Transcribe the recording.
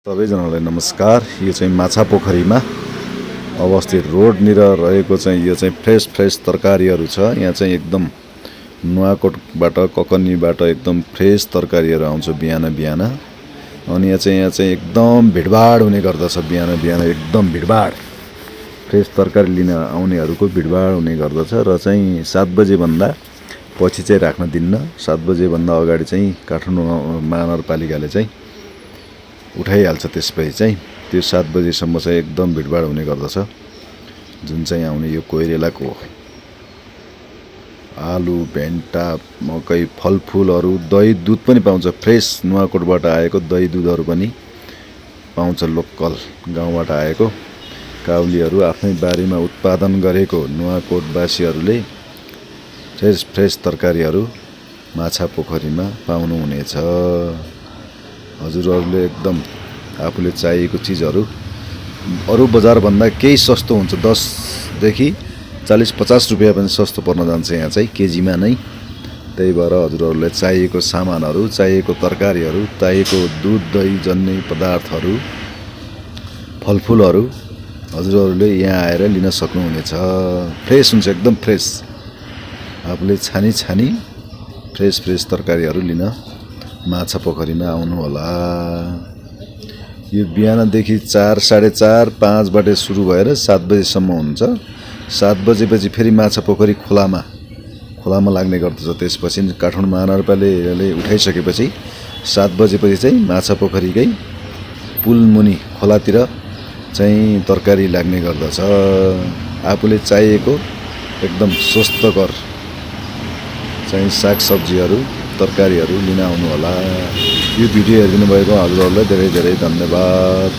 सबैजनालाई नमस्कार। यो चाहिँ माछापोखरीमा अवस्थित रोडनिर रहेको चाहिँ यो चाहिँ फ्रेस तरकारीहरू छ। यहाँ चाहिँ एकदम नुवाकोटबाट ककनीबाट एकदम फ्रेस तरकारीहरू आउँछ बिहान बिहान। अनि यहाँ चाहिँ एकदम भिडभाड हुने गर्दछ। बिहान बिहान एकदम भिडभाड, फ्रेस तरकारी लिन आउनेहरूको भिडभाड हुने गर्दछ। र चाहिँ 7 बजेभन्दा पछि चाहिँ राख्न दिन्न। 7 बजेभन्दा अगाडि चाहिँ काठमाडौँ महानगरपालिकाले चाहिँ उठाइहाल्छ। त्यसपछि चाहिँ त्यो 7 बजेसम्म चाहिँ एकदम भिडभाड हुने गर्दछ। जुन चाहिँ आउने यो कोइरेलाको आलु, भेन्टा, मकै, फलफुलहरू, दही दुध पनि पाउँछ। फ्रेस नुवाकोटबाट आएको दही दुधहरू पनि पाउँछ। लोकल गाउँबाट आएको काउलीहरू आफ्नै बारीमा उत्पादन गरेको नुवाकोटवासीहरूले फ्रेस तरकारीहरू माछापोखरीमा पाउनुहुनेछ। हजुरहरूले एकदम आफूले चाहिएको चिजहरू अरू बजारभन्दा केही सस्तो हुन्छ। 10 देखि 40-50 रुपियाँ पनि सस्तो पर्न जान्छ यहाँ चाहिँ केजीमा नै। त्यही भएर हजुरहरूलाई चाहिएको सामानहरू, चाहिएको तरकारीहरू, चाहिएको दुध दही जन्ने पदार्थहरू, फलफुलहरू हजुरहरूले यहाँ आएर लिन सक्नुहुनेछ। फ्रेस हुन्छ, एकदम फ्रेस। आफूले छानी फ्रेस तरकारीहरू लिन माछापोखरीमा आउनु होला। यो बिहानदेखि 4, 4:30, 5 बजे सुरु भएर 7 बजेसम्म हुन्छ। 7 बजेपछि फेरि माछापोखरी खोलामा लाग्ने गर्दछ। त्यसपछि काठमाडौँ महानगरपालिकाले उठाइसकेपछि 7 बजेपछि चाहिँ माछापोखरीकै पुलमुनि खोलातिर चाहिँ तरकारी लाग्ने गर्दछ। आफूले चाहिएको एकदम स्वस्थकर चाहिँ सागसब्जीहरू, तरकारीहरू लिन आउनु होला। यो भिडियो हेरिदिनु भएको हजुरहरूलाई धेरै धेरै धन्यवाद।